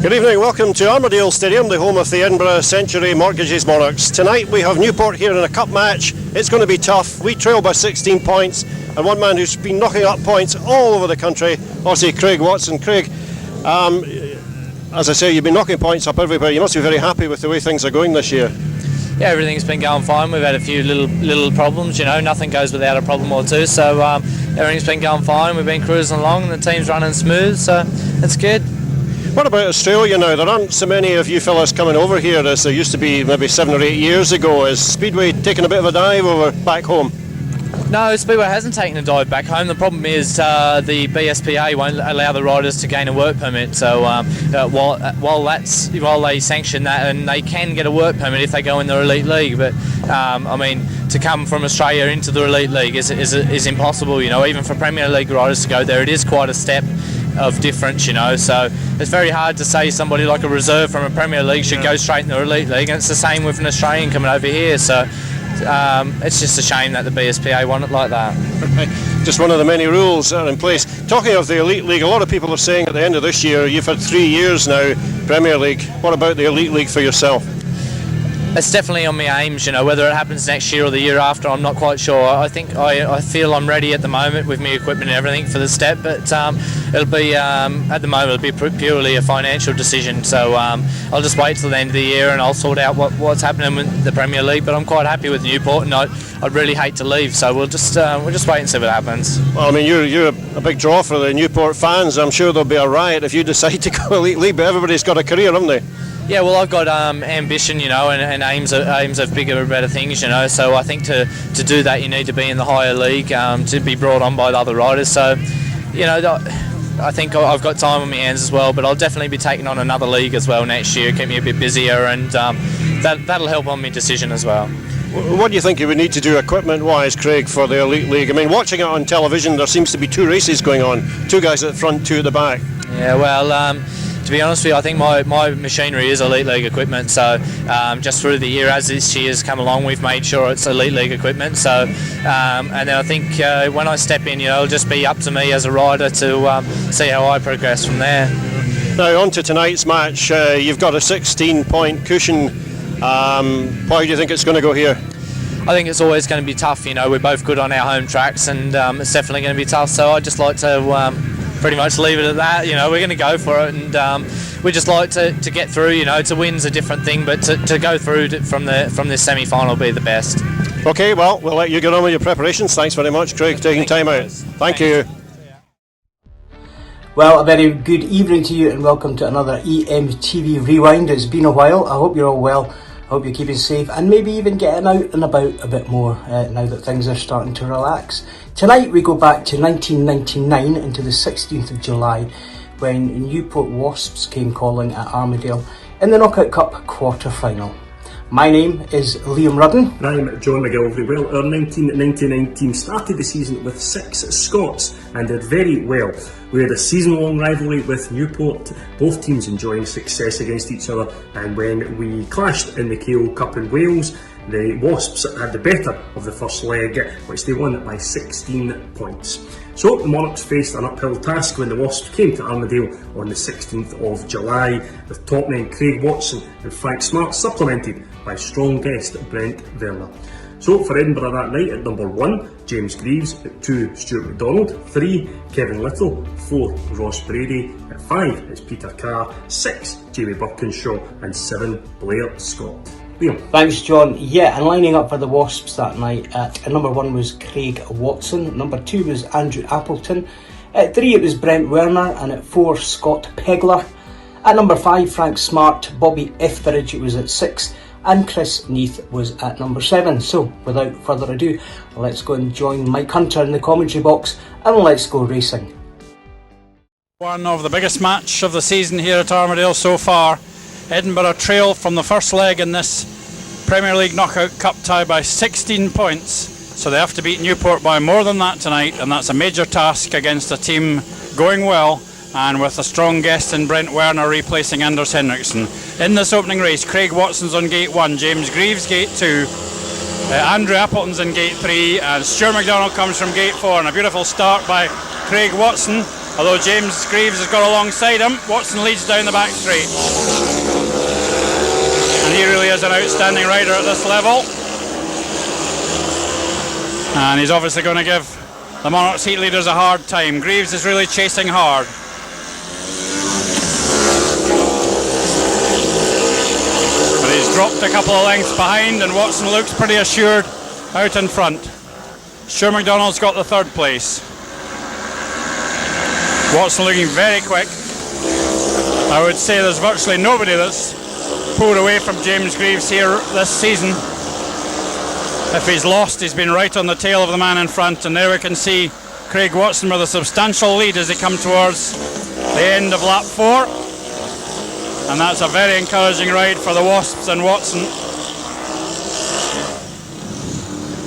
Good evening, welcome to Armadale Stadium, the home of the Edinburgh Century Mortgages Monarchs. Tonight we have Newport here in a cup match. It's going to be tough. We trail by 16 points, and one man who's been knocking up points all over the country, obviously Craig Watson. Craig, as I say, you've been knocking points up everywhere. You must be very happy with the way things are going this year. Yeah, everything's been going fine. We've had a few little problems, nothing goes without a problem or two, so everything's been going fine. We've been cruising along and the team's running smooth, so it's good. What about Australia now? There aren't so many of you fellas coming over here as there used to be maybe 7 or 8 years ago. Is Speedway taking a bit of a dive over back home? No, Speedway hasn't taken a dive back home. The problem is the BSPA won't allow the riders to gain a work permit. So while they sanction that, and they can get a work permit if they go in the elite league, but to come from Australia into the elite league is impossible. Even for Premier League riders to go there, it is quite a step of difference, so it's very hard to say somebody like a reserve from a Premier League should go straight in the elite league, and it's the same with an Australian coming over here, so it's just a shame that the BSPA want it like that. Just one of the many rules that are in place. Talking of the elite league, a lot of people are saying at the end of this year, you've had 3 years now Premier League. What about the elite league for yourself? It's definitely on my aims, whether it happens next year or the year after, I'm not quite sure. I think I feel I'm ready at the moment with my equipment and everything for the step, but it'll be at the moment it'll be purely a financial decision. So I'll just wait till the end of the year and I'll sort out what's happening with the Premier League. But I'm quite happy with Newport, and I'd really hate to leave. So we'll just wait and see what happens. Well, you're a big draw for the Newport fans. I'm sure there'll be a riot if you decide to go elite league. But everybody's got a career, haven't they? Yeah, well, I've got ambition, and aims of bigger and better things, So I think to do that, you need to be in the higher league to be brought on by the other riders. So, I think I've got time on my hands as well. But I'll definitely be taking on another league as well next year, keep me a bit busier, and that'll help on my decision as well. What do you think you would need to do equipment-wise, Craig, for the elite league? Watching it on television, there seems to be 2 races going on, 2 guys at the front, 2 at the back. Yeah, well. To be honest with you, I think my machinery is elite league equipment. So just through the year, as this year's come along, we've made sure it's elite league equipment. So and then I think when I step in, it'll just be up to me as a rider to see how I progress from there. Now on to tonight's match. You've got a 16-point cushion. Why do you think it's going to go here? I think it's always going to be tough. We're both good on our home tracks, and it's definitely going to be tough. So I'd just like to pretty much leave it at that. We're going to go for it, and we just like to get through. To win's a different thing, but to go through from this semi-final will be the best. Okay, well, we'll let you get on with your preparations. Thanks very much, Craig, taking time out. Thank you. Well, a very good evening to you, and welcome to another EMTV Rewind. It's been a while. I hope you're all well. I hope you're keeping safe and maybe even getting out and about a bit more now that things are starting to relax. Tonight we go back to 1999 into the 16th of July when Newport Wasps came calling at Armadale in the Knockout Cup quarter-final. My name is Liam Rudden. And I'm John McGilvery. Well, our 1999 team started the season with 6 Scots and did very well. We had a season-long rivalry with Newport, both teams enjoying success against each other, and when we clashed in the KO Cup in Wales, the Wasps had the better of the first leg, which they won by 16 points. So the Monarchs faced an uphill task when the Wasps came to Armadale on the 16th of July, with top men Craig Watson and Frank Smart supplemented by strong guest Brent Werner. So for Edinburgh that night, at number 1, James Greaves, at 2, Stuart McDonald, 3, Kevin Little, 4, Ross Brady, at 5, it's Peter Carr, 6, Jamie Birkinshaw, and 7, Blair Scott. Liam. Thanks, John. Yeah, and lining up for the Wasps that night, at number 1 was Craig Watson, number 2 was Andrew Appleton, at 3 it was Brent Werner, and at 4 Scott Pegler, at number 5 Frank Smart, Bobby Etheridge was at 6, and Chris Neath was at number 7. So without further ado, let's go and join Mike Hunter in the commentary box and let's go racing. One of the biggest match of the season here at Armadale so far. Edinburgh trail from the first leg in this Premier League Knockout Cup tie by 16 points, so they have to beat Newport by more than that tonight, and that's a major task against a team going well and with a strong guest in Brent Werner replacing Anders Henriksen. In this opening race, Craig Watson's on gate 1, James Greaves gate 2, Andrew Appleton's in gate 3, and Stuart McDonald comes from gate 4, and a beautiful start by Craig Watson. Although James Greaves has got alongside him, Watson leads down the back straight. And he really is an outstanding rider at this level. And he's obviously going to give the Monarchs heat leaders a hard time. Greaves is really chasing hard. But he's dropped a couple of lengths behind, and Watson looks pretty assured out in front. Stuart McDonald's got the third place. Watson looking very quick. I would say there's virtually nobody that's pulled away from James Greaves here this season. If he's lost, he's been right on the tail of the man in front, and there we can see Craig Watson with a substantial lead as they come towards the end of lap 4. And that's a very encouraging ride for the Wasps and Watson.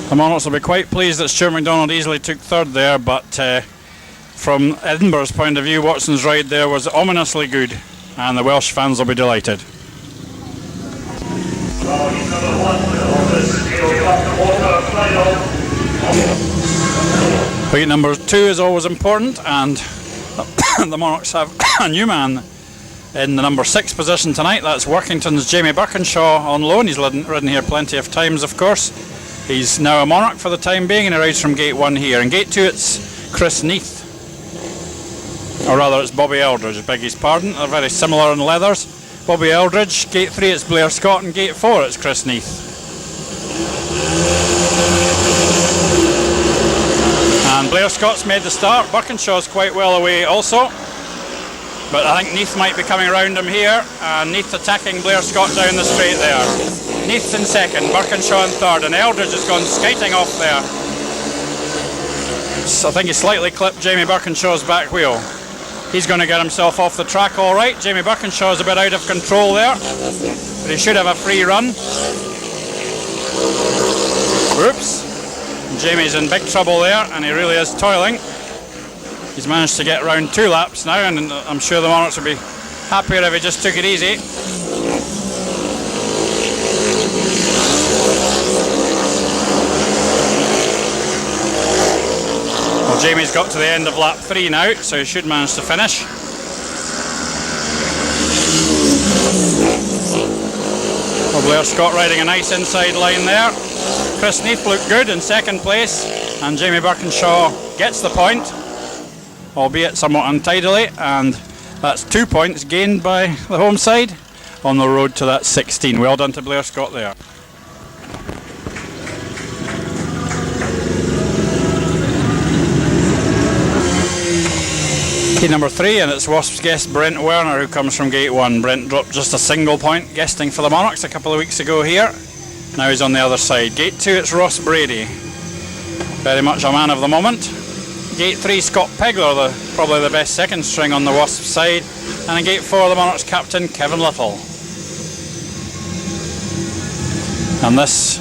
The Monarchs will be quite pleased that Stuart McDonald easily took third there, but from Edinburgh's point of view, Watson's ride there was ominously good, and the Welsh fans will be delighted. Heat number 2 is always important, and the Monarchs have a new man in the number 6 position tonight. That's Workington's Jamie Birkinshaw on loan. He's ridden here plenty of times, of course. He's now a Monarch for the time being, and he rides from gate 1 here. In gate 2 it's Chris Neath. Or rather, it's Bobby Eldridge, I beg his pardon. They're very similar in leathers. Bobby Eldridge. Gate 3 it's Blair Scott, and gate 4 it's Chris Neath. And Blair Scott's made the start. Birkinshaw's quite well away also. But I think Neath might be coming around him here. And Neath attacking Blair Scott down the straight there. Neath's in second, Birkinshaw in third, and Eldridge has gone skating off there. So I think he slightly clipped Jamie Birkinshaw's back wheel. He's going to get himself off the track all right. Jamie Birkinshaw's a bit out of control there, but he should have a free run. Whoops. Jamie's in big trouble there, and he really is toiling. He's managed to get around 2 laps now, and I'm sure the Monarchs would be happier if he just took it easy. Well, Jamie's got to the end of lap 3 now, so he should manage to finish. Well, Blair Scott riding a nice inside line there. Chris Neath looked good in second place, and Jamie Birkinshaw gets the point, albeit somewhat untidily, and that's 2 points gained by the home side on the road to that 16. Well done to Blair Scott there. Heat number 3, and it's Wasps guest Brent Werner who comes from gate 1. Brent dropped just a single point guesting for the Monarchs a couple of weeks ago here. Now he's on the other side. Gate 2 it's Ross Brady, very much a man of the moment. Gate 3 Scott Pegler, probably the best second string on the Wasps side, and in gate 4 the Monarchs captain Kevin Little. And this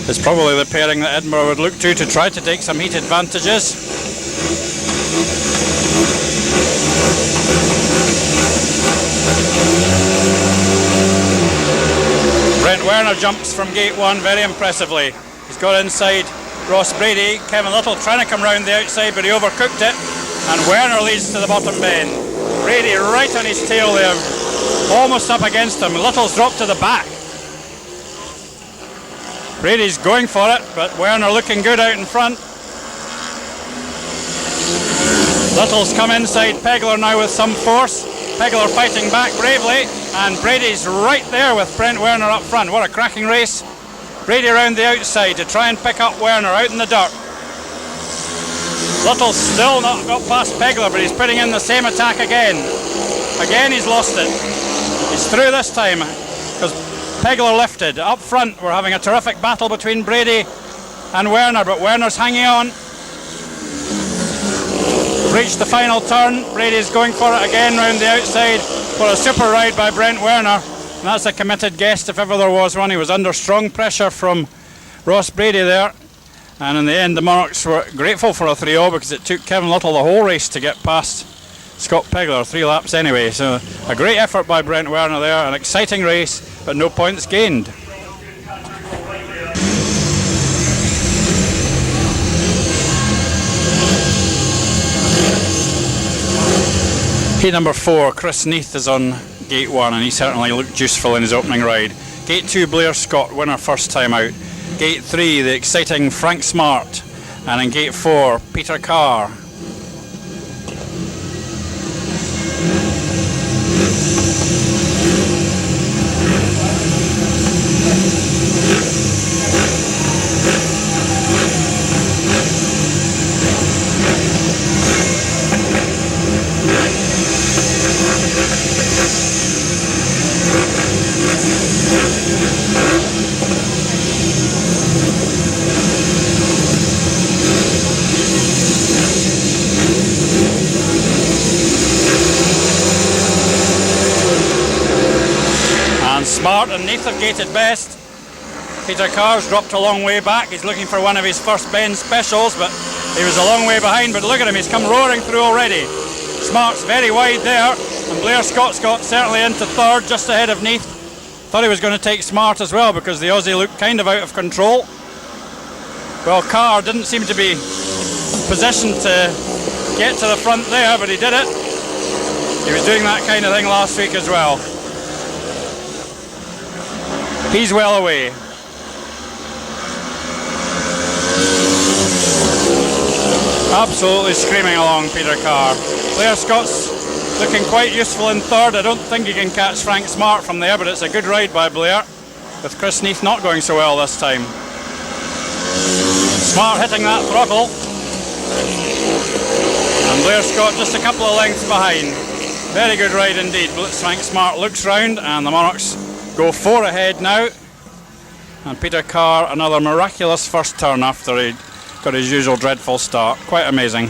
is probably the pairing that Edinburgh would look to try to take some heat advantages. Brent Werner jumps from gate 1 very impressively. He's got inside Ross Brady. Kevin Little trying to come round the outside, but he overcooked it, and Werner leads to the bottom bend. Brady right on his tail there, almost up against him. Little's dropped to the back. Brady's going for it, but Werner looking good out in front. Little's come inside Pegler now with some force. Pegler fighting back bravely, and Brady's right there with Brent Werner up front. What a cracking race. Brady around the outside to try and pick up Werner out in the dirt. Little's still not got past Pegler, but he's putting in the same attack again. Again he's lost it. He's through this time because Pegler lifted. Up front we're having a terrific battle between Brady and Werner, but Werner's hanging on. Reached the final turn. Brady's going for it again round the outside. What a super ride by Brent Werner. And that's a committed guest if ever there was one. He was under strong pressure from Ross Brady there. And in the end the Monarchs were grateful for a 3-0 because it took Kevin Little the whole race to get past Scott Pegler, 3 laps anyway. So a great effort by Brent Werner there. An exciting race, but no points gained. Heat number 4, Chris Neath is on gate 1 and he certainly looked useful in his opening ride. Gate 2, Blair Scott, winner first time out. Gate 3, the exciting Frank Smart. And in gate 4, Peter Carr. Smart and Neath have gated best. Peter Carr's dropped a long way back. He's looking for one of his first bend specials, but he was a long way behind. But look at him, he's come roaring through already. Smart's very wide there, and Blair Scott's got certainly into third, just ahead of Neath. Thought he was going to take Smart as well, because the Aussie looked kind of out of control. Well, Carr didn't seem to be positioned to get to the front there, but he did it. He was doing that kind of thing last week as well. He's well away. Absolutely screaming along, Peter Carr. Blair Scott's looking quite useful in third. I don't think he can catch Frank Smart from there, but it's a good ride by Blair, with Chris Neath not going so well this time. Smart hitting that throttle. And Blair Scott just a couple of lengths behind. Very good ride indeed. Frank Smart looks round and the Monarchs go 4 ahead now, and Peter Carr another miraculous first turn after he got his usual dreadful start. Quite amazing.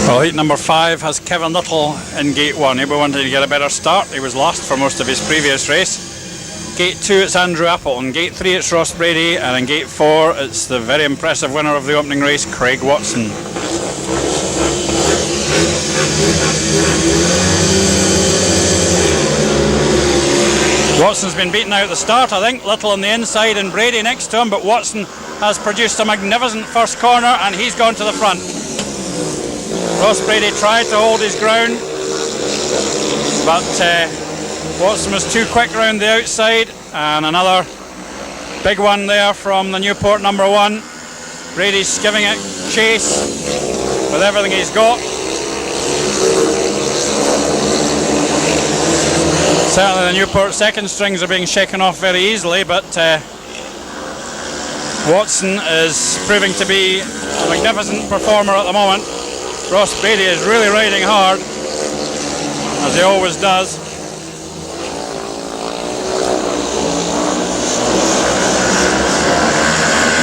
Well, heat number 5 has Kevin Little in gate 1. He wanted to get a better start. He was last for most of his previous race. Gate 2 it's Andrew Apple. In gate 3 it's Ross Brady, and in gate 4 it's the very impressive winner of the opening race, Craig Watson. Watson's been beaten out at the start, I think. Little on the inside and Brady next to him, but Watson has produced a magnificent first corner and he's gone to the front. Ross Brady tried to hold his ground, but Watson was too quick round the outside, and another big one there from the Newport number 1. Brady's giving it chase with everything he's got. Certainly the Newport second strings are being shaken off very easily, but Watson is proving to be a magnificent performer at the moment. Ross Brady is really riding hard, as he always does.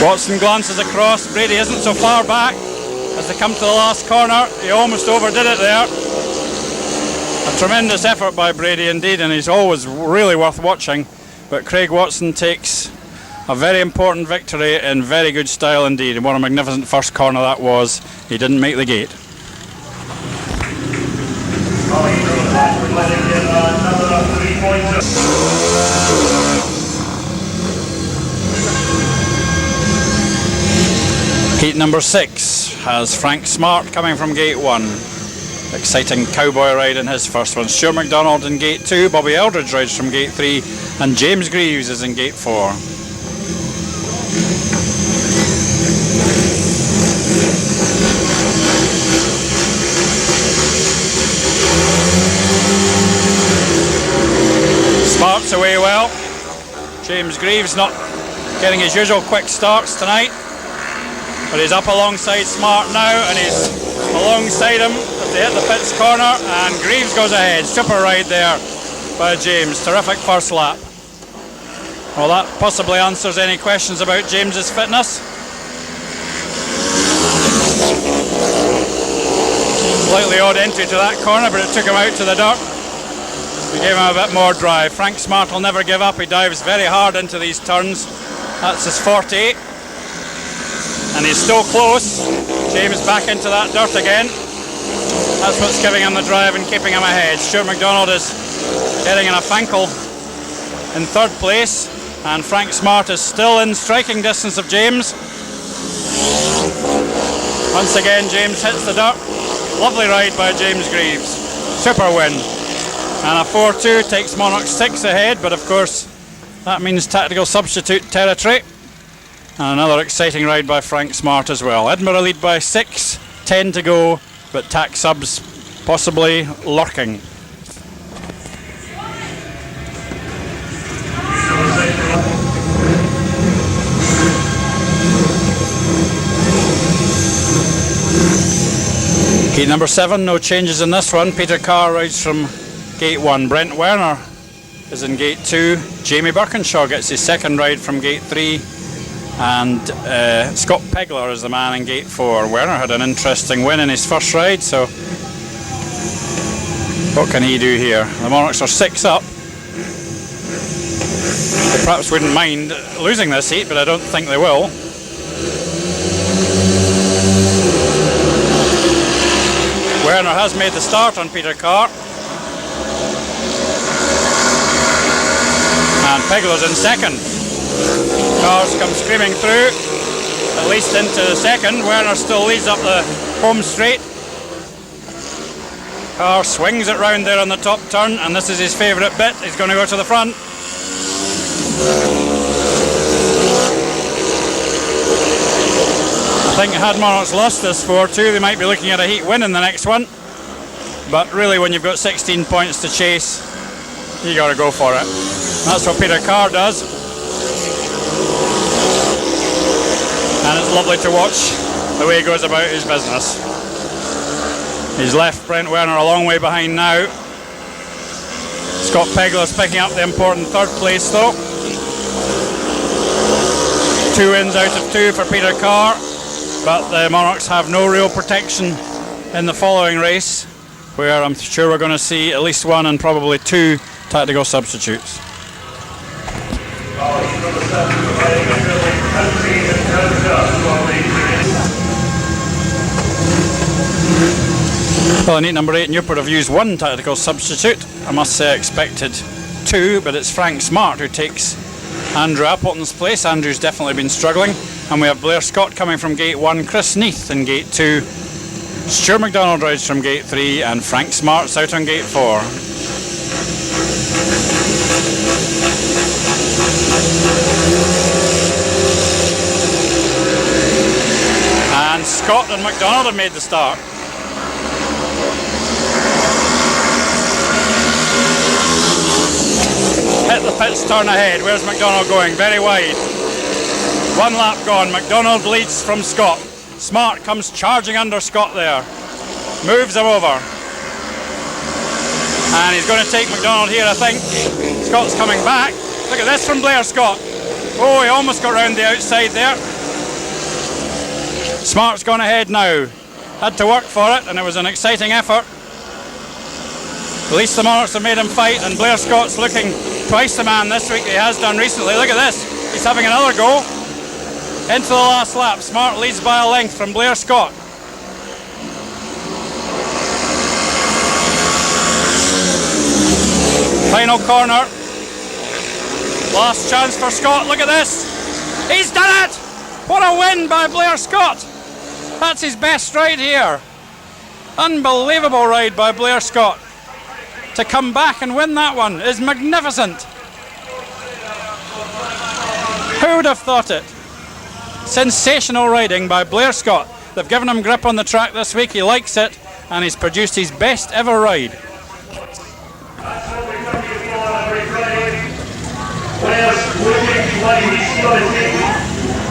Watson glances across. Brady isn't so far back as they come to the last corner. He almost overdid it there. A tremendous effort by Brady indeed, and he's always really worth watching. But Craig Watson takes a very important victory in very good style indeed, and what a magnificent first corner that was. He didn't make the gate. Heat number 6 has Frank Smart coming from gate 1. Exciting cowboy ride in his first one. Stuart McDonald in gate 2, Bobby Eldridge rides from gate 3, and James Greaves is in gate 4. James Greaves not getting his usual quick starts tonight, but he's up alongside Smart now, and he's alongside him as they hit the pits corner, and Greaves goes ahead. Super ride there by James. Terrific first lap. Well, that possibly answers any questions about James's fitness. Slightly odd entry to that corner, but it took him out to the dirt. We gave him a bit more drive. Frank Smart will never give up. He dives very hard into these turns. That's his 48. And he's still close. James back into that dirt again. That's what's giving him the drive and keeping him ahead. Stuart MacDonald is getting in a Fankel in third place, and Frank Smart is still in striking distance of James. Once again, James hits the dirt. Lovely ride by James Greaves. Super win. And a 4-2 takes Monarchs 6 ahead, but of course that means tactical substitute territory. And another exciting ride by Frank Smart as well. Edinburgh lead by 6, 10 to go, but tack subs possibly lurking. Gate number 7, no changes in this one. Peter Carr rides from gate 1. Brent Werner is in gate 2. Jamie Birkinshaw gets his second ride from gate 3. And Scott Pegler is the man in gate 4. Werner had an interesting win in his first ride, so what can he do here? The Monarchs are 6 up. They perhaps wouldn't mind losing this heat, but I don't think they will. Werner has made the start on Peter Carr. And Pegler's in second. Cars come screaming through, at least into the second. Werner still leads up the home straight. Carr swings it round there on the top turn, and this is his favourite bit. He's going to go to the front. I think had Monarchs lost this 4-2, they might be looking at a heat win in the next one. But really, when you've got 16 points to chase, you got to go for it. That's what Peter Carr does. And it's lovely to watch the way he goes about his business. He's left Brent Werner a long way behind now. Scott Pegler's picking up the important third place though. 2 wins out of 2 for Peter Carr, but the Monarchs have no real protection in the following race, where I'm sure we're going to see at least 1 and probably 2 tactical substitutes. Well, in heat number 8, Newport have used 1 tactical substitute. I must say I expected 2, but it's Frank Smart who takes Andrew Appleton's place. Andrew's definitely been struggling. And we have Blair Scott coming from gate 1, Chris Neath in gate 2, Stuart MacDonald rides from gate 3, and Frank Smart's out on gate 4. And Scott and MacDonald have made the start. Hit the pits turn ahead. Where's MacDonald going? Very wide. 1 lap gone. MacDonald leads from Scott. Smart comes charging under Scott there. Moves him over. And he's going to take MacDonald here, I think. Scott's coming back. Look at this from Blair Scott. Oh, he almost got round the outside there. Smart's gone ahead now. Had to work for it, and it was an exciting effort. At least the Monarchs have made him fight, and Blair Scott's looking twice the man this week that he has done recently. Look at this. He's having another go. Into the last lap. Smart leads by a length from Blair Scott. Final corner. Last chance for Scott. Look at this. He's done it! What a win by Blair Scott. That's his best ride here. Unbelievable ride by Blair Scott. To come back and win that one is magnificent. Who would have thought it? Sensational riding by Blair Scott. They've given him grip on the track this week. He likes it, and he's produced his best ever ride. Players like he's going to take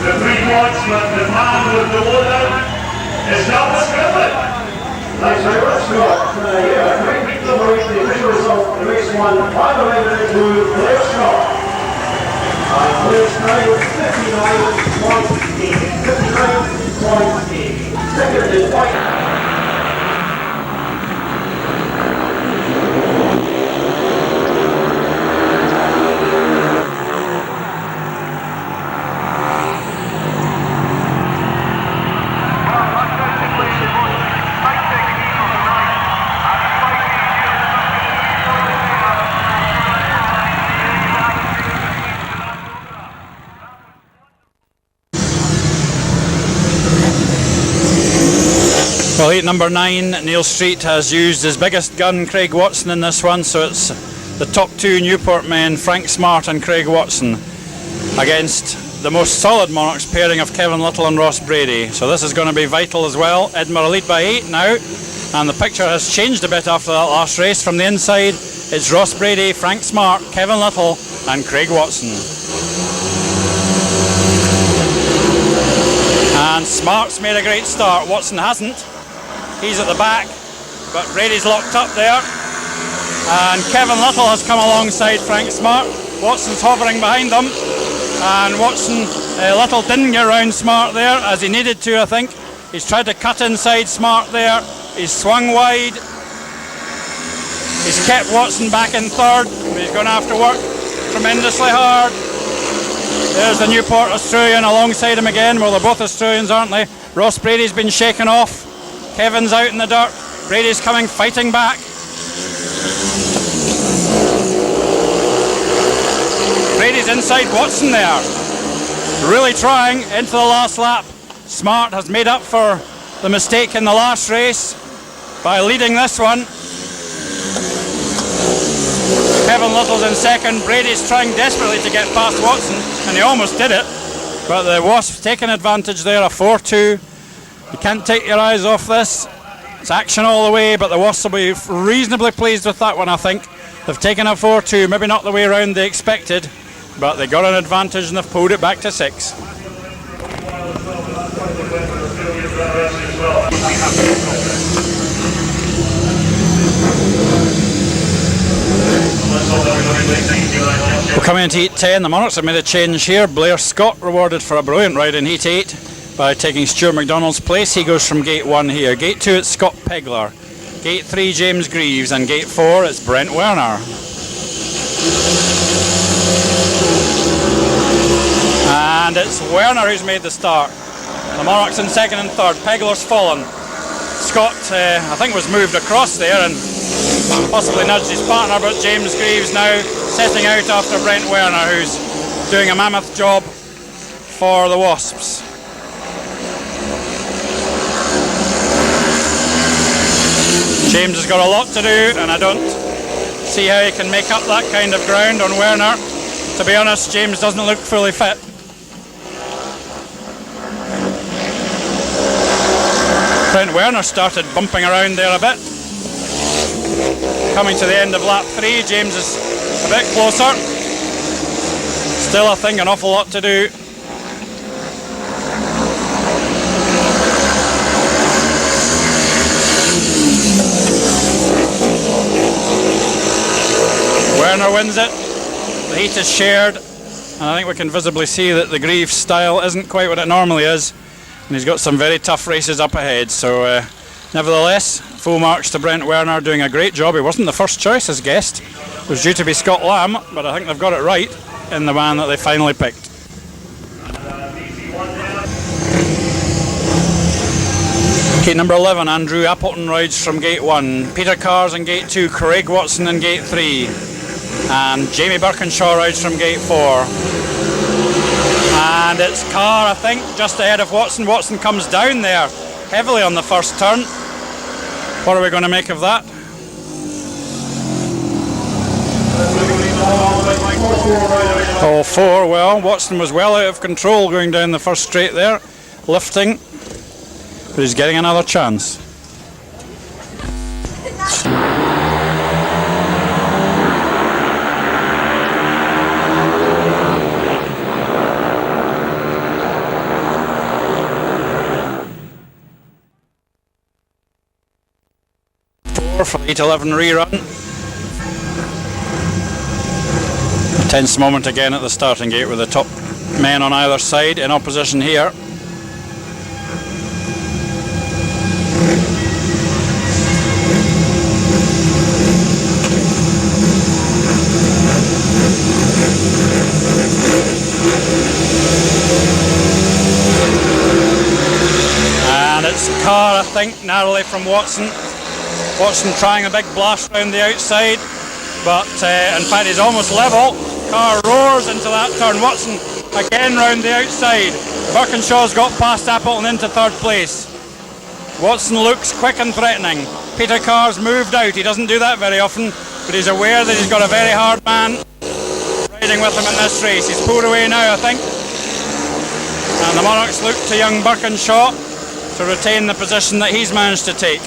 the 3 points, but the man with the loadout is not Scribbling. Thanks very much, Scott. Yeah, a great delivery, the official result of the race 1, by the way, to Blair Scott. Blair's now 59.8. 59.8. Second is White. Well, heat number 9, Neil Street has used his biggest gun, Craig Watson, in this one, so it's the top 2 Newport men, Frank Smart and Craig Watson, against the most solid Monarchs pairing of Kevin Little and Ross Brady. So this is going to be vital as well. Edinburgh lead by 8 now, and the picture has changed a bit after that last race. From the inside, it's Ross Brady, Frank Smart, Kevin Little and Craig Watson. And Smart's made a great start, Watson hasn't. He's at the back, but Brady's locked up there. And Kevin Little has come alongside Frank Smart. Watson's hovering behind them. And Watson, Little didn't get round Smart there, as he needed to, I think. He's tried to cut inside Smart there. He's swung wide. He's kept Watson back in third, but he's going to have to work tremendously hard. There's the Newport Australian alongside him again. Well, they're both Australians, aren't they? Ross Brady's been shaken off. Kevin's out in the dirt. Brady's coming, fighting back. Brady's inside Watson there. Really trying into the last lap. Smart has made up for the mistake in the last race by leading this one. Kevin Little's in second. Brady's trying desperately to get past Watson, and he almost did it. But the Wasps taking advantage there, a 4-2. You can't take your eyes off this. It's action all the way, but the Wasps will be reasonably pleased with that one, I think. They've taken a 4-2, maybe not the way around they expected, but they got an advantage and they've pulled it back to 6. We're coming into Heat 10. The Monarchs have made a change here. Blair Scott rewarded for a brilliant ride in Heat 8 by taking Stuart McDonald's place. He goes from Gate 1 here. Gate 2 it's Scott Pegler. Gate 3 James Greaves, and Gate 4 it's Brent Werner. And it's Werner who's made the start. The Monarchs in second and third. Pegler's fallen. Scott, I think, was moved across there and possibly nudged his partner, but James Greaves now setting out after Brent Werner, who's doing a mammoth job for the Wasps. James has got a lot to do, and I don't see how he can make up that kind of ground on Werner. To be honest, James doesn't look fully fit. Brent Werner started bumping around there a bit. Coming to the end of lap 3, James is a bit closer. Still, I think, an awful lot to do. Werner wins it. The heat is shared, and I think we can visibly see that the Greaves style isn't quite what it normally is, and he's got some very tough races up ahead. So nevertheless, full marks to Brent Werner, doing a great job. He wasn't the first choice as guest. It was due to be Scott Lamb, but I think they've got it right in the man that they finally picked. Gate number 11, Andrew Appleton rides from Gate 1. Peter Carr's in Gate 2, Craig Watson in Gate 3. And Jamie Birkinshaw rides from Gate 4. And it's Carr, I think, just ahead of Watson. Watson comes down there heavily on the first turn. What are we going to make of that? Oh, 4. Well, Watson was well out of control going down the first straight there, lifting, but he's getting another chance. for the 8-11 rerun. A tense moment again at the starting gate with the top men on either side in opposition here. And it's Carr, I think, narrowly from Watson. Watson trying a big blast round the outside, but in fact he's almost level. Carr roars into that turn. Watson again round the outside. Birkinshaw's got past Appleton into third place. Watson looks quick and threatening. Peter Carr's moved out. He doesn't do that very often, but he's aware that he's got a very hard man riding with him in this race. He's pulled away now, I think. And the Monarchs look to young Birkinshaw to retain the position that he's managed to take.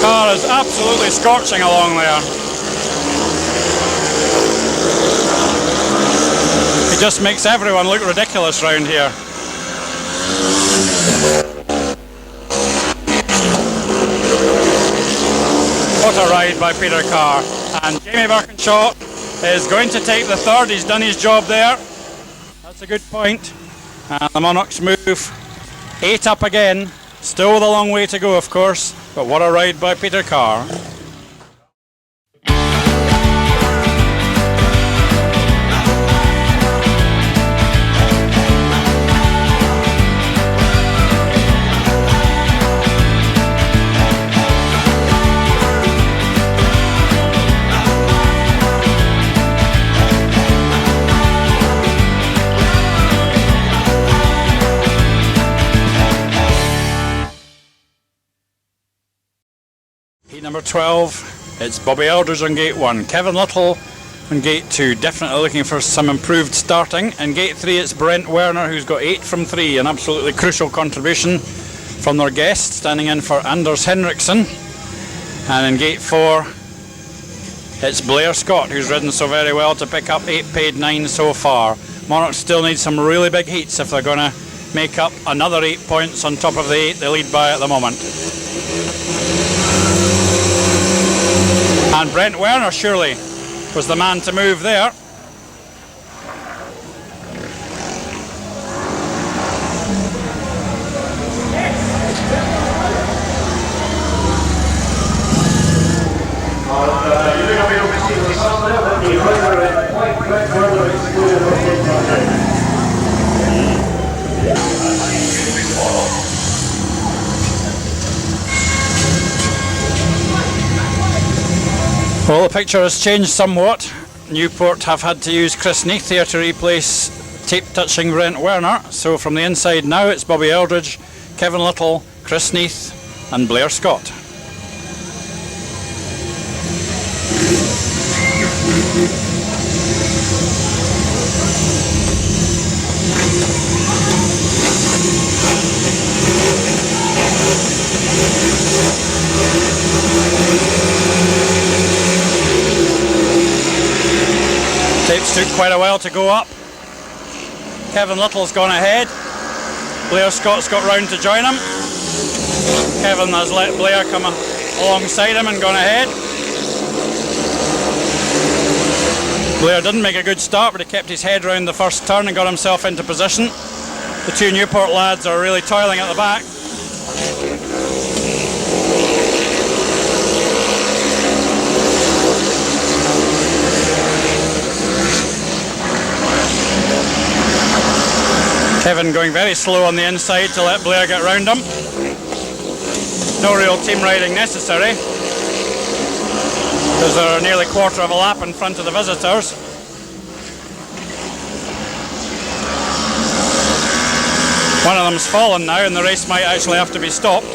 Carr is absolutely scorching along there. He just makes everyone look ridiculous round here. What a ride by Peter Carr. And Jamie Birkinshaw is going to take the third. He's done his job there. That's a good point. And the Monarchs move 8 up again. Still with a long way to go, of course. But what a ride by Peter Carr. Number 12, it's Bobby Eldridge on gate 1, Kevin Little on gate 2, definitely looking for some improved starting. In gate 3 it's Brent Werner, who's got 8 from 3, an absolutely crucial contribution from their guest, standing in for Anders Henriksen. And in gate 4 it's Blair Scott, who's ridden so very well to pick up 8 paid 9 so far. Monarchs still need some really big heats if they're going to make up another 8 points on top of the 8 they lead by at the moment. And Brent Werner surely was the man to move there. Well, the picture has changed somewhat. Newport have had to use Chris Neath here to replace tape-touching Brent Werner. So from the inside now it's Bobby Eldridge, Kevin Little, Chris Neath and Blair Scott. Tapes took quite a while to go up. Kevin Little's gone ahead. Blair Scott's got round to join him. Kevin has let Blair come alongside him and gone ahead. Blair didn't make a good start, but he kept his head round the first turn and got himself into position. The two Newport lads are really toiling at the back. Kevin going very slow on the inside to let Blair get round him. No real team riding necessary, because they're nearly quarter of a lap in front of the visitors. One of them's fallen now and the race might actually have to be stopped.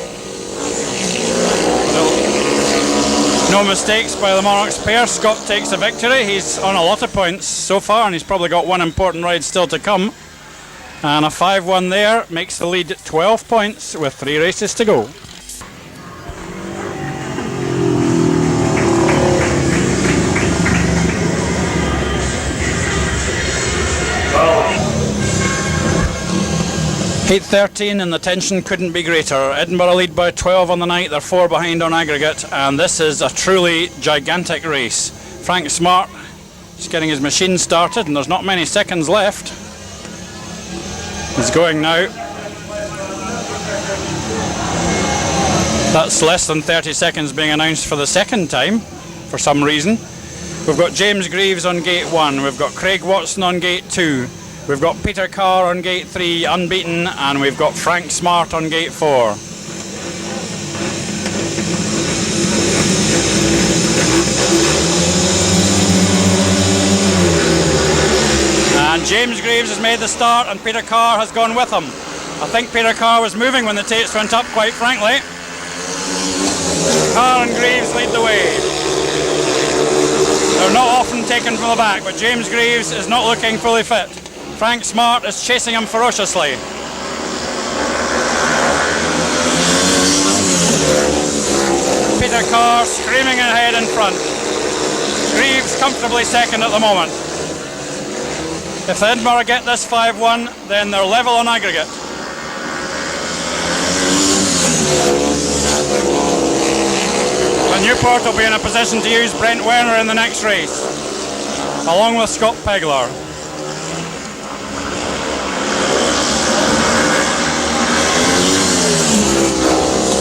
No mistakes by the Monarchs pair. Scott takes the victory. He's on a lot of points so far and he's probably got one important ride still to come. And a 5-1 there makes the lead 12 points with 3 races to go. Heat 13 and the tension couldn't be greater. Edinburgh lead by 12 on the night, they're 4 behind on aggregate, and this is a truly gigantic race. Frank Smart is getting his machine started and there's not many seconds left. He's going now. That's less than 30 seconds being announced for the second time for some reason. We've got James Greaves on gate 1, we've got Craig Watson on gate 2, we've got Peter Carr on gate 3, unbeaten, and we've got Frank Smart on gate 4. And James Greaves has made the start and Peter Carr has gone with him. I think Peter Carr was moving when the tapes went up, quite frankly. Carr and Greaves lead the way. They're not often taken from the back, but James Greaves is not looking fully fit. Frank Smart is chasing him ferociously. Peter Carr screaming ahead in front. Greaves comfortably second at the moment. If Edinburgh get this 5-1, then they're level on aggregate. And Newport will be in a position to use Brent Werner in the next race, along with Scott Pegler.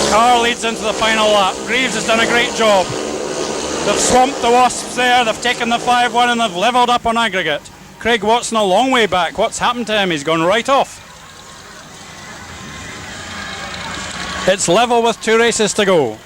Carr leads into the final lap. Greaves has done a great job. They've swamped the Wasps there, they've taken the 5-1 and they've levelled up on aggregate. Craig Watson a long way back. What's happened to him? He's gone right off. It's level with 2 races to go.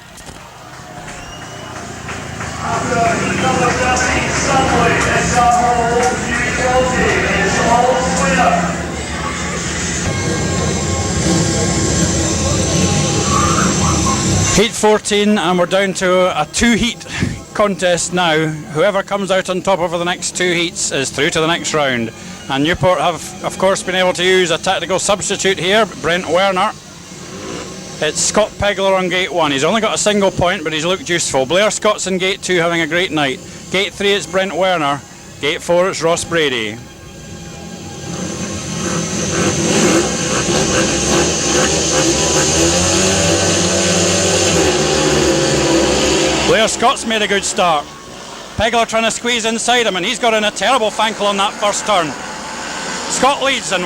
Heat 14 and we're down to a 2-heat contest now. Whoever comes out on top over the next 2 heats is through to the next round. And Newport have of course been able to use a tactical substitute here, Brent Werner. It's Scott Pegler on gate 1. He's only got a single point, but he's looked useful. Blair Scott's in gate 2 having a great night. Gate 3 it's Brent Werner. Gate 4 it's Ross Brady. Blair Scott's made a good start. Pegler trying to squeeze inside him and he's got in a terrible fankle on that first turn. Scott leads and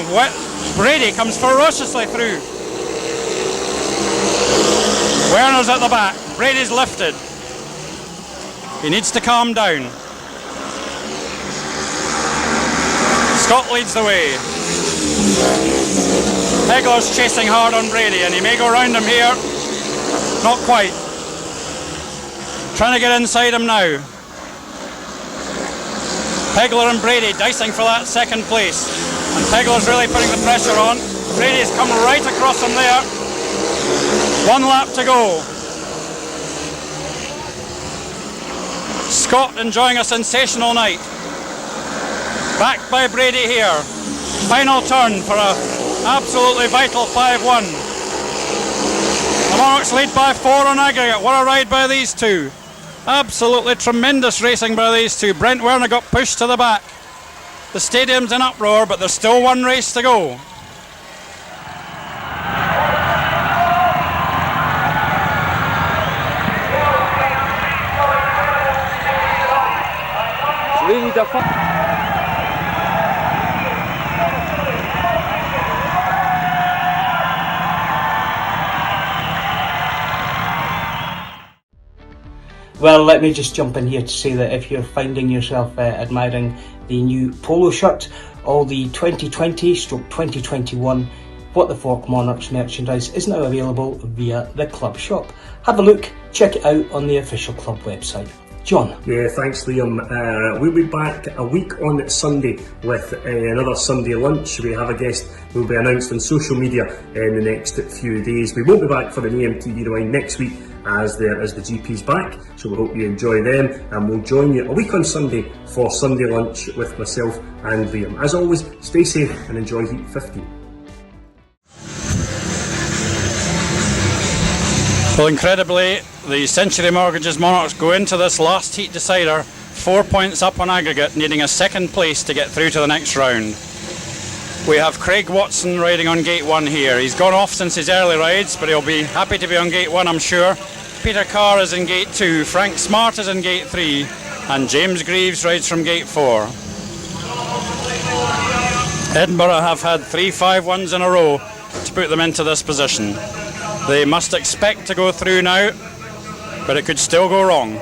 Brady comes ferociously through. Werner's at the back, Brady's lifted. He needs to calm down. Scott leads the way. Pegler's chasing hard on Brady and he may go round him here. Not quite. Trying to get inside him now. Pegler and Brady dicing for that second place. And Pegler's really putting the pressure on. Brady's come right across him there. 1 lap to go. Scott enjoying a sensational night. Backed by Brady here. Final turn for a absolutely vital 5-1. The Monarchs lead by 4 on aggregate. What a ride by these two. Absolutely tremendous racing by these two. Brent Werner got pushed to the back. The stadium's in uproar, but there's still 1 race to go. Really the Well, let me just jump in here to say that if you're finding yourself admiring the new polo shirt, all the 2020/2021 What the Fork Monarchs merchandise is now available via the club shop. Have a look, check it out on the official club website. John. Yeah, thanks Liam. We'll be back a week on Sunday with another Sunday lunch. We have a guest who will be announced on social media in the next few days. We won't be back for an EMTV Rewind next week as the GP's back, so we hope you enjoy them, and we'll join you a week on Sunday for Sunday lunch with myself and Liam. As always, stay safe and enjoy Heat 15. Well, incredibly, the Century Mortgages Monarchs go into this last heat decider 4 points up on aggregate, needing a second place to get through to the next round. We have Craig Watson riding on gate 1 here. He's gone off since his early rides, but he'll be happy to be on gate 1, I'm sure. Peter Carr is in gate 2, Frank Smart is in gate 3, and James Greaves rides from gate 4. Edinburgh have had 3 5-1s in a row to put them into this position. They must expect to go through now, but it could still go wrong.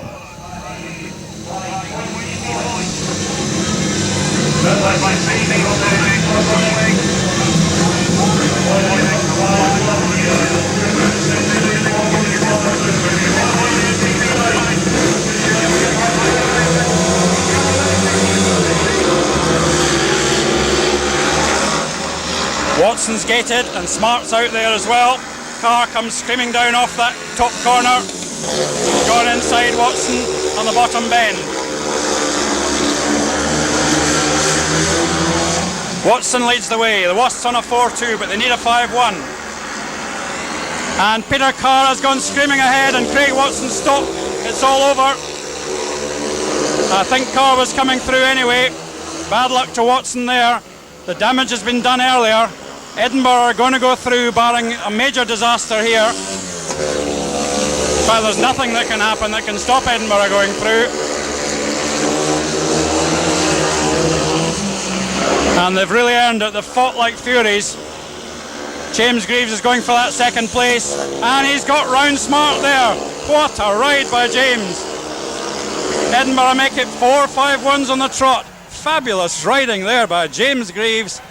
Watson's gated and Smart's out there as well. Carr comes screaming down off that top corner. Gone inside Watson on the bottom bend. Watson leads the way. The Wasps on a 4-2, but they need a 5-1. And Peter Carr has gone screaming ahead, and Craig Watson stopped. It's all over. I think Carr was coming through anyway. Bad luck to Watson there. The damage has been done earlier. Edinburgh are going to go through, barring a major disaster here. But there's nothing that can happen that can stop Edinburgh going through. And they've really earned it. They've fought like furies. James Greaves is going for that second place, and he's got round Smart there. What a ride by James. Edinburgh make it 4 5-1s on the trot. Fabulous riding there by James Greaves.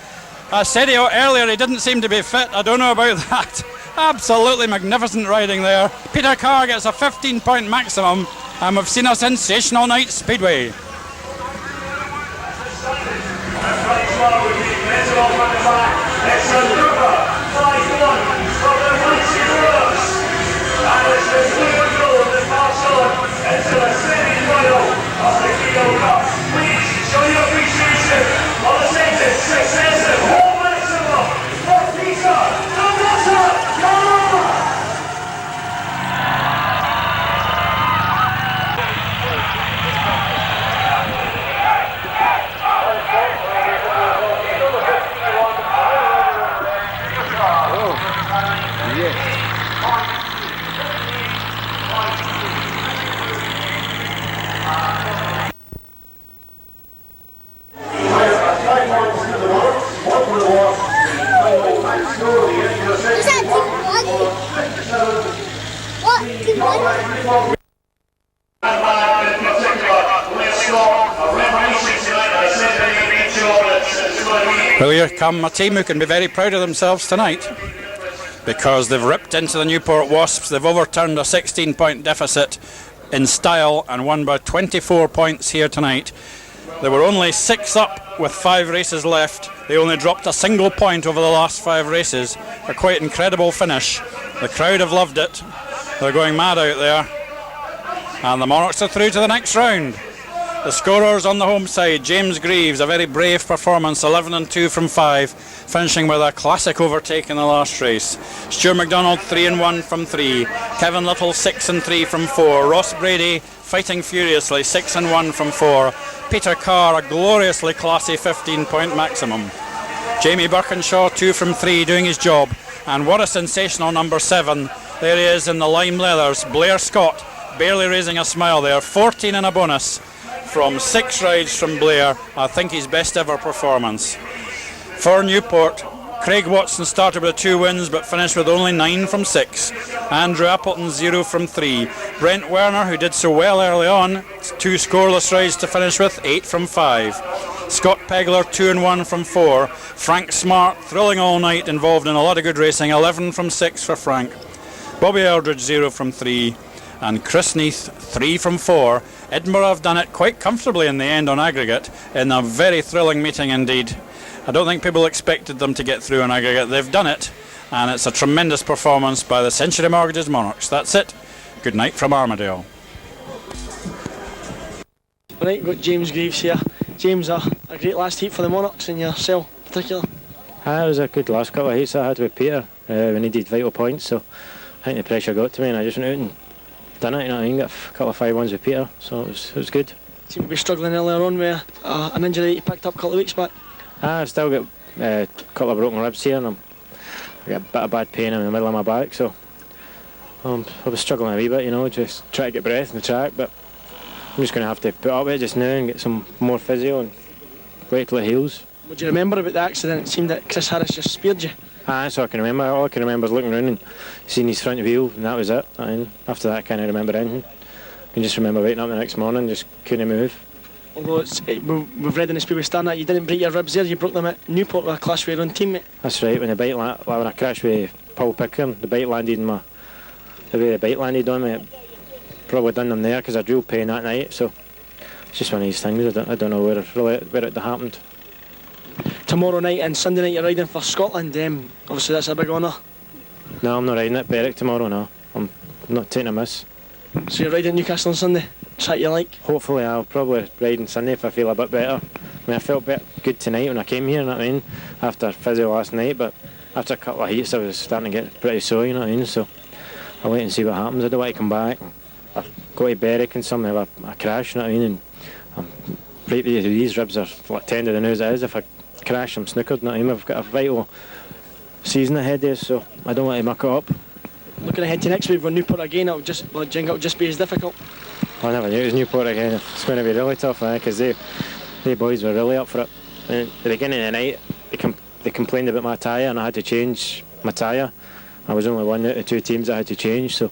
I said earlier he didn't seem to be fit. I don't know about that. Absolutely magnificent riding there. Peter Carr gets a 15-point maximum, and we've seen a sensational night speedway. Well, here come a team who can be very proud of themselves tonight, because they've ripped into the Newport Wasps. They've overturned a 16-point deficit in style and won by 24 points here tonight. They were only 6 up with 5 races left. They only dropped a single point over the last 5 races. A quite incredible finish. The crowd have loved it. They're going mad out there. And the Monarchs are through to the next round. The scorers on the home side: James Greaves, a very brave performance, 11 and 2 from 5, finishing with a classic overtake in the last race. Stuart MacDonald 3 and 1 from 3, Kevin Little 6 and 3 from 4, Ross Brady fighting furiously 6 and 1 from 4, Peter Carr a gloriously classy 15-point maximum, Jamie Birkinshaw 2 from 3 doing his job, and what a sensational number 7. There he is in the lime leathers, Blair Scott, barely raising a smile there, 14 and a bonus from 6 rides from Blair. I think his best ever performance. For Newport, Craig Watson started with 2 wins but finished with only 9 from 6. Andrew Appleton 0 from 3. Brent Werner, who did so well early on, 2 scoreless rides to finish with, 8 from 5. Scott Pegler 2 and 1 from 4. Frank Smart, thrilling all night, involved in a lot of good racing, 11 from 6 for Frank. Bobby Eldridge 0 from 3. And Chris Neath 3 from 4. Edinburgh have done it quite comfortably in the end on aggregate, in a very thrilling meeting indeed. I don't think people expected them to get through on aggregate. They've done it, and it's a tremendous performance by the Century Mortgages Monarchs. That's it. Good night from Armadale. Right, we've got James Greaves here. James, a great last heat for the Monarchs and yourself in particular. It was a good last couple of heats I had with Peter. We needed vital points, so I think the pressure got to me and I just went out and done it. You know, I got a couple of 5-1s with Peter, so it was good. Seemed to be struggling earlier on with an injury that you picked up a couple of weeks back. I've still got a couple of broken ribs here, and I got a bit of bad pain in the middle of my back, so I was struggling a wee bit, you know, just trying to get breath in the track, but I'm just going to have to put up with it just now and get some more physio and wait till it heals. What do you remember about the accident? It seemed that Chris Harris just speared you. That's all I can remember. All I can remember is looking around and seeing his front wheel, and that was it. And after that I can't remember anything. I can just remember waking up the next morning, just couldn't move. Although we've read in the Speedway Star that you didn't break your ribs there, you broke them at Newport with a clash with your own teammate. That's right, when I crashed with Paul Pickering, the bike landed the way the bike landed on me, it probably done them there because I had real pain that night, so it's just one of these things. I don't know where it happened. Tomorrow night and Sunday night you're riding for Scotland, obviously that's a big honour. No, I'm not riding at Berwick tomorrow, no. I'm not taking a miss. So you're riding Newcastle on Sunday? Track you like? Hopefully I'll probably ride on Sunday if I feel a bit better. I mean, I felt good tonight when I came here, you know what I mean, after physio last night, but after a couple of heats I was starting to get pretty sore, you know what I mean, so I'll wait and see what happens. I don't want to come back. I've got to Berwick and something have a crash, you know what I mean, and these ribs are like tender than as it is. If I crash I'm snookered, you know what I mean. I've got a vital season ahead there, so I don't want to muck it up. Looking ahead to next week with Newport again, it'll just be as difficult. I never knew it was Newport again. It's going to be really tough, because they boys were really up for it. And at the beginning of the night they complained about my tyre and I had to change my tyre. I was only one out of two teams that had to change, so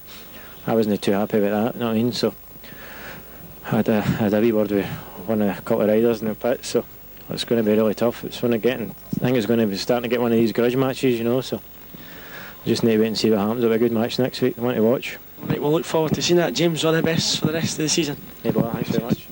I wasn't too happy with that, you know what I mean. So I had a wee word with one of a couple of riders in the pit, so it's going to be really tough. I think it's going to be starting to get one of these grudge matches, you know, so I just need to wait and see what happens. It'll be a good match next week. I want to watch. Right, we'll look forward to seeing that. James, all the best for the rest of the season. Yeah, well, thanks very much.